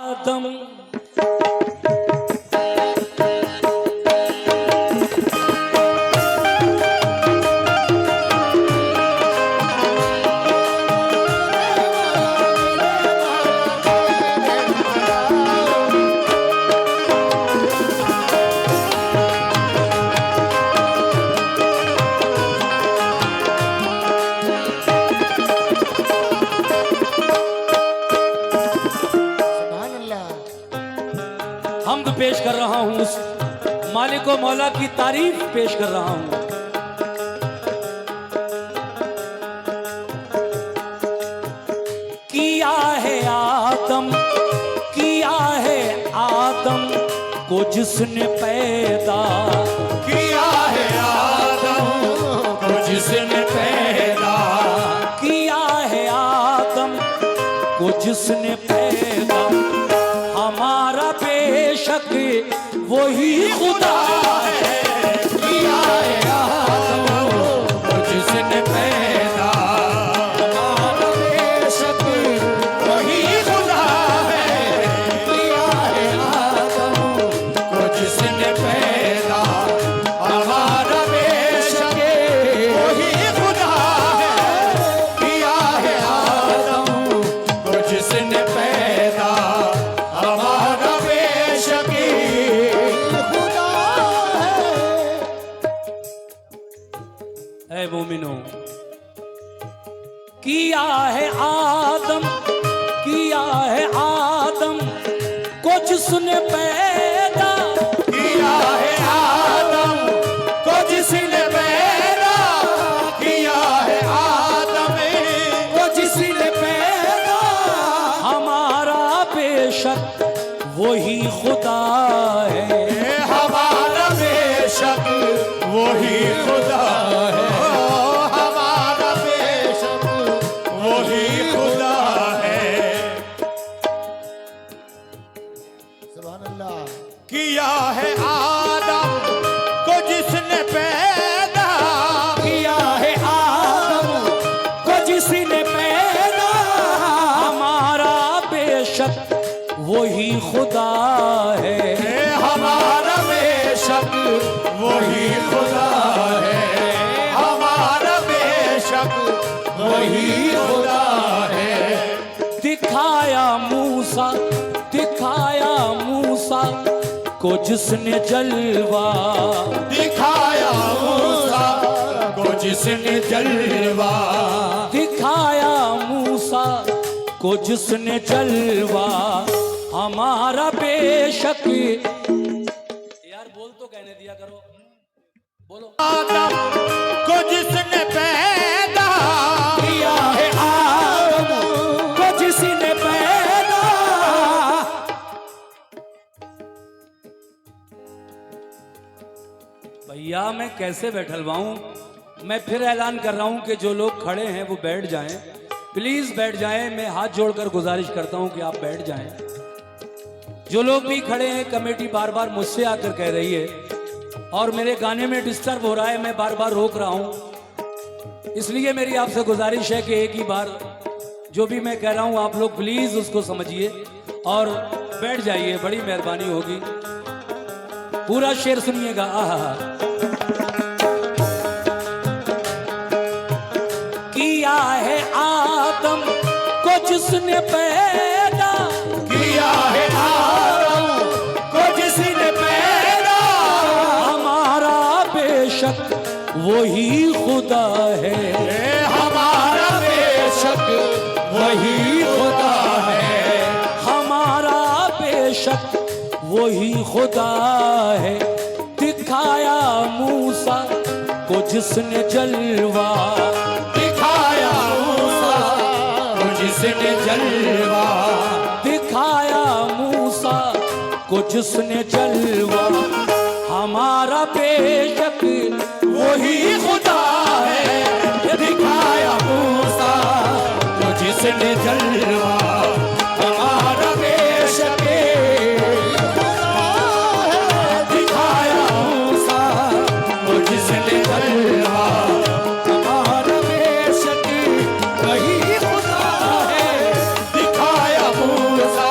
आदम हमद पेश कर रहा हूं, उस मालिक व मौला की तारीफ पेश कर रहा हूं। किया है आदम को जिसने पैदा, किया है आदम को जिसने पैदा, किया है आदम को जिसने पैदा, हमारा बेशक वही खुदा है। किया है आदम को जिसने पैदा, हमारा बेशक वही खुदा है। किया है आदम को जिसने पैदा, हमारा बेशक वही खुदा है। किया है आदम को जिसने पैदा, हमारा बेशक खुदा है। ऐ मोमिनो, किया है आदम को जिसने पैदा, किया है आदम को जिसने पैदा, किया है आदम को जिसने पैदा, हमारा बेशक वही खुदा है। हमारा बेशक वही खुदा है। हमारा बेशक वही खुदा है। सुभान अल्लाह। किया है आदम को जिसने पैदा, किया है आदम को जिसने पैदा, हमारा बेशक वही खुदा है। हमारा बेशक वही खुदा है। हमारा बेशक वही खुदा है। दिखाया मूसा को जिसने जलवा, दिखाया मूसा को जिसने जलवा, दिखाया मूसा को जिसने जलवा, हमारा बेशक, यार बोल तो कहने दिया करो, बोलो। आदम को जिसने पैदा, किया है आदम को जिसने पैदा, भैया मैं कैसे बैठलवाऊं। मैं फिर ऐलान कर रहा हूं कि जो लोग खड़े हैं वो बैठ जाएं, प्लीज बैठ जाएं। मैं हाथ जोड़कर गुजारिश करता हूं कि आप बैठ जाएं। जो लोग भी खड़े हैं, कमेटी बार बार मुझसे आकर कह रही है और मेरे गाने में डिस्टर्ब हो रहा है, मैं बार बार रोक रहा हूं। इसलिए मेरी आपसे गुजारिश है कि एक ही बार जो भी मैं कह रहा हूं आप लोग प्लीज उसको समझिए और बैठ जाइए, बड़ी मेहरबानी होगी। पूरा शेर सुनिएगा। आहा, किया है आदम को जिसने पैदा, किया है आदम को जिसने पैदा, हमारा बेशक वही खुदा है। हमारा बेशक वही खुदा है। हमारा बेशक वही खुदा है। दिखाया मूसा को जिसने जलवा, दिखाया मूसा को जिसने जलवा, दिखाया मूसा को जिसने जलवा, हमारा बेशक वही खुदा है। दिखाया मूसा को जिसने जलवा, हमारा बेशक खुदा है। दिखाया मूसा को जिसने जलवा, हमारा बेशक वही खुदा है। दिखाया मूसा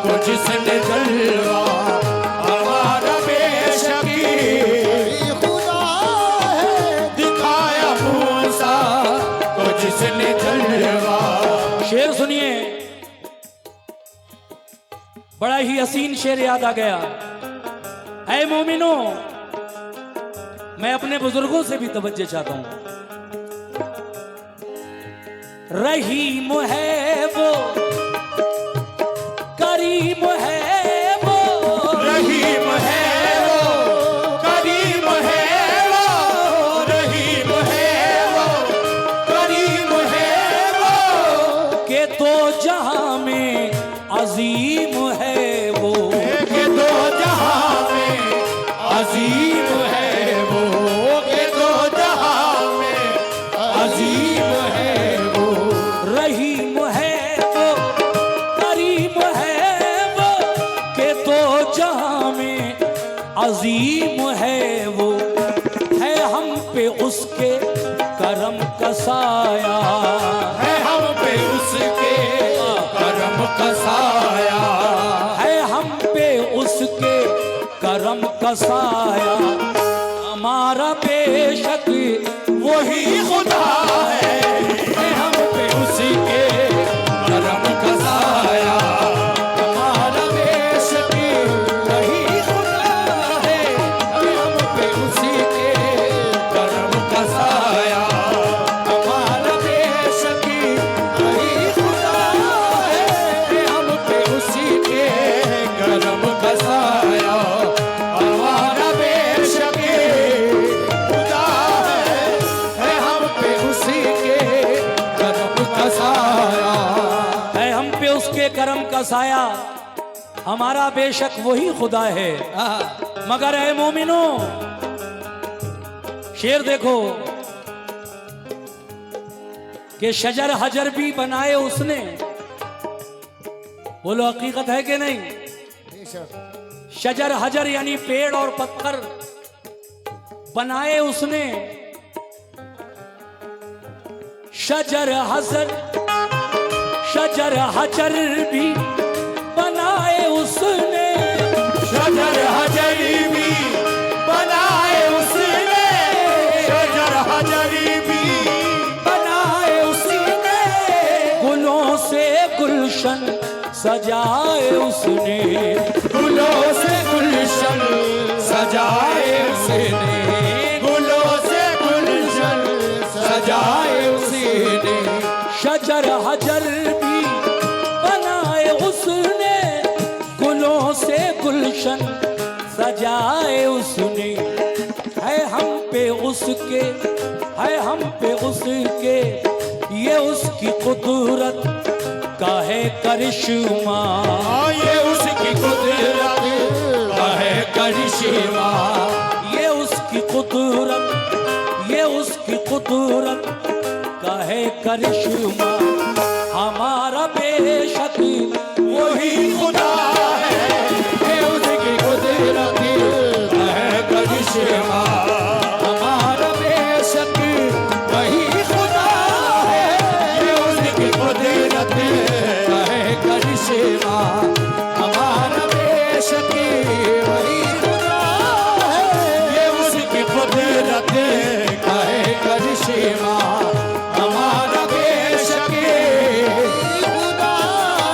को तो जिसने जलवा हमारा बेशकी खुदा है दिखाया मूसा को जिसने जलवा। शेर सुनिए, बड़ा ही हसीन शेर याद आ गया। ऐ मोमिनो, मैं अपने बुजुर्गों से भी तवज्जो चाहता हूं। रहीम है वो, करीम है वो, रहीम है वो, करीम है वो, रहीम है वो, करीम है वो, के तो जहां में अजीम है वो, के दो जहां में अजीम है वो, के दो जहां में अजीम है वो। रहीम है वो, करीम है वो, के तो जहां में अजीम है वो। है हम पे उसके करम का साया, है हम पे उसके करम का साया, है हम पे उसके करम का साया। हमारा बेशक वही खुदा है हम पे उसके करम का साया। हमारा बेशक वही खुदा है हम पे उसके करम का साया। हमारा बेशक वही खुदा है हम पे उसके करम का साया। हमारा बेशक खुदा है हम पे उसके करम का साया। है हम पे उसके करम का साया। हमारा बेशक वही खुदा है। मगर है मोमिनो, शेर देखो कि शजर हजर भी बनाए उसने। बोलो हकीकत है कि नहीं? शजर हजर यानी पेड़ और पत्थर बनाए उसने। शजर हजर, शजर हजर भी बनाए उसने। शजर हजर भी बनाए उसने, शजर हजर भी बनाए उसने। गुलों से गुलशन सजाए उसने। गुलों से गुलशन सजाए उसने, गुलों से गुलशन सजाए उसने। शजर हजर भी बनाए उसने। गुलों से गुलशन सजाए उसने। है हम पे उसके, है हम पे उसके, ये उसकी कुदरत का है करिश्मा। ये उसकी कुदरत का है करिश्मा। ये उसकी कुदरत, ये उसकी कुदरत का है करिश्मा। हमारा बेशक वही खुदा है ये उसकी कुदरत का है करिश्मा। हमारा बेशक वही खुदा है ये उसकी कुदरत का है करिश्मा। हमारा बेशक वही खुदा है ये उसकी कुदरत का है करिश्मा। हमारा बेशक खुदा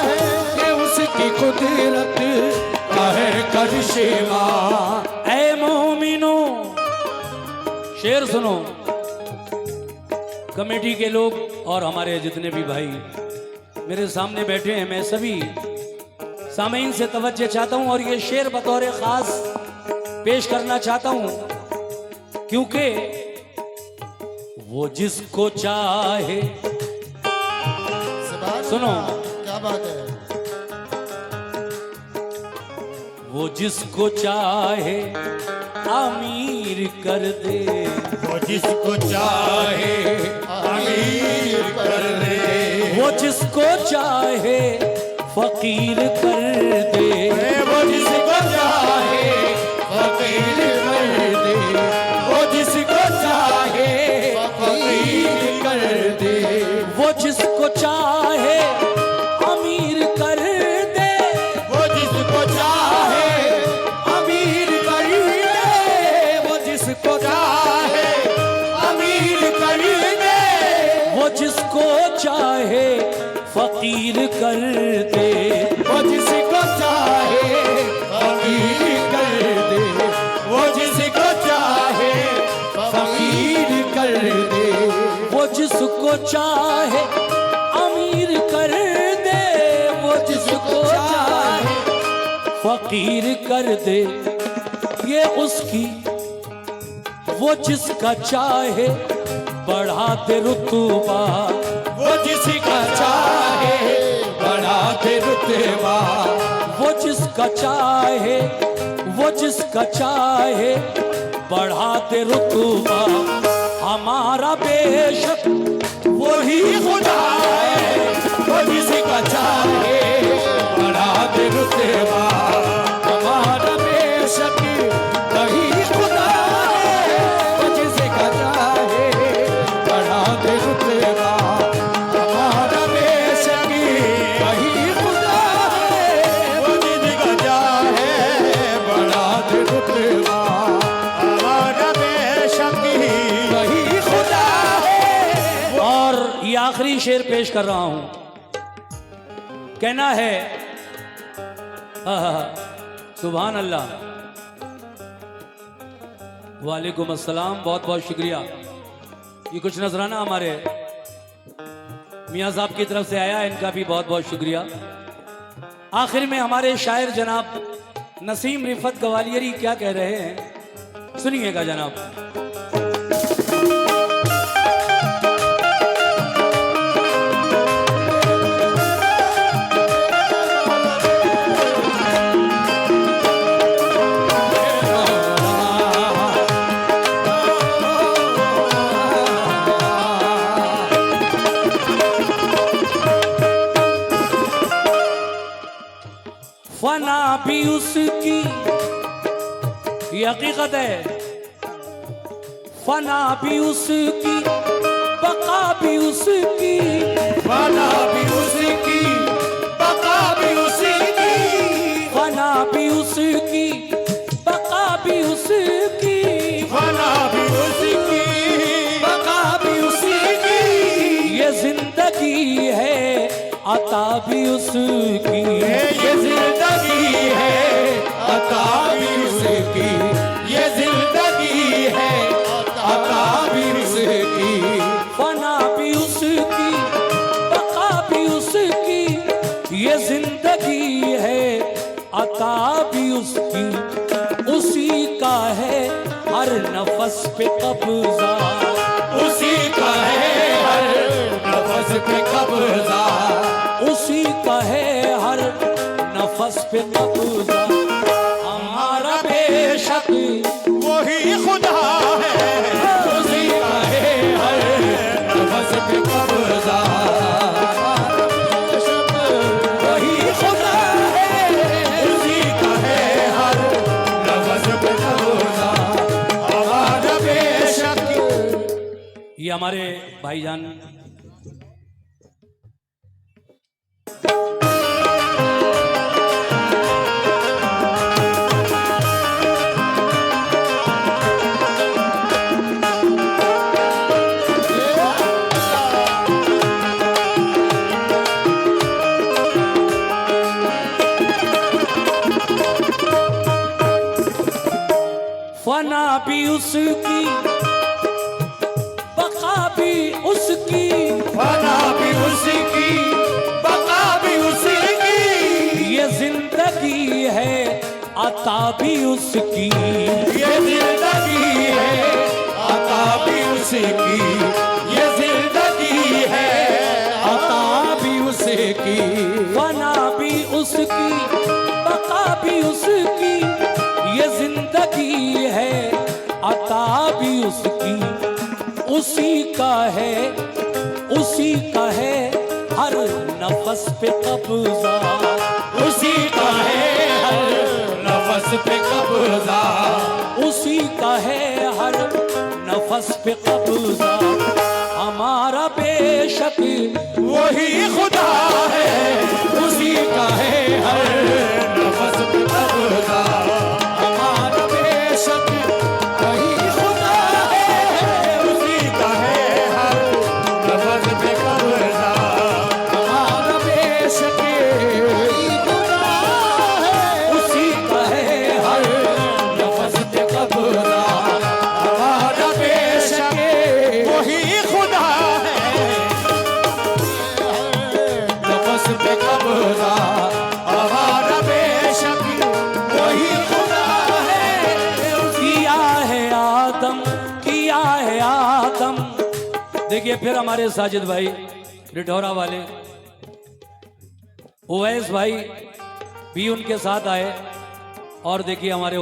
है ये उसकी कुदरत का है करिश्मा। ऐ मोमिनो, शेर सुनो। कमेटी के लोग और हमारे जितने भी भाई मेरे सामने बैठे हैं, मैं सभी सामीन से तवज्जो चाहता हूं और ये शेर बतौर खास पेश करना चाहता हूं, क्योंकि वो जिसको चाहे, सुनो, क्या बात है। वो जिसको चाहे अमीर कर दे। वो जिसको चाहे अमीर कर दे, वो जिसको चाहे फकीर कर दे। वो जिसको चाहे फकीर कर दे, वो जिसको चाहे फकीर कर दे। वो जिसको चाहे अमीर कर दे। वो फकीर कर दे ये उसकी, वो जिसका चाहे बढ़ा दे रुतबा, वो जिसका चाहे बढ़ा दे रुतबा, वो जिसका चाहे, वो जिसका चाहे बढ़ा दे रुतबा। हमारा बेशक वही खुदा है, वो जिसका चाहे बढ़ा दे रुतबा। हमारा बेशक वही खुदा है, वो जिसका चाहे बढ़ा दे रुतबा। हमारा बेशक वही खुदा है, वो जिसका चाहे बढ़ा दे रुतबा। हमारा बेशक वही खुदा है। और ये आखिरी शेर पेश कर रहा हूं। कहना है सुभान अल्लाह, वालेकुम अस्सलाम, बहुत बहुत शुक्रिया। ये कुछ नजराना हमारे मियाँ साहब की तरफ से आया, इनका भी बहुत बहुत शुक्रिया। आखिर में हमारे शायर जनाब नसीम रिफत गवालियरी क्या कह रहे हैं, सुनिएगा जनाब। फना भी उसकी, ये हकीकत है, फना भी उसकी, बका भी उसकी, फना भी उसकी, बका भी उसकी, फना भी उसकी, बका भी उसकी, फना भी उसकी, बका भी उसकी। ये जिंदगी है अता भी उसकी, ये जिंदगी है अता भी उसकी, ये जिंदगी है अता भी उसकी। फना भी उसकी, बका भी उसकी, ये जिंदगी है अता भी उसकी। उसी का है हर नफस पे कब्जा, उसी का है हर नफस पे कब्जा, उसी का है हर नफस पे कब्जा। हमारा बेशक वही खुदा है, उसी का है हर नफस पे कब्जा। वही खुदा है, उसी का है हर नफस पे कब्जा। हमारा बेशक ये हमारे भाईजान फना भी उसकी, बका भी उसकी, फना भी उसकी, बका भी उसकी। ये जिंदगी है अता भी उसकी, ये जिंदगी है अता भी उसकी, ये जिंदगी है अता भी उसकी। फना भी उसकी, बका भी उसकी, ये जिंदगी है अता भी उसकी। उसी का है, उसी का है हर नफस पे कब्जा, उसी का है हर नफस पे कब्जा, उसी का है हर नफस पे कब्जा। हमारा बेशक वही खुदा है, उसी का है हर नफस पे कब्जा। हमारा बेशक वही खुदा है, उसी का है हर नफस पे कब्जा। हमारा बेशक वही खुदा है, उसी का है हर नफस पे कब्जा। हमारा बेशक वही खुदा है, नफस पे कब्जा। हमारा देखिए फिर हमारे साजिद भाई रिठौरा वाले, ओवैस भाई भी उनके साथ आए। और देखिए हमारे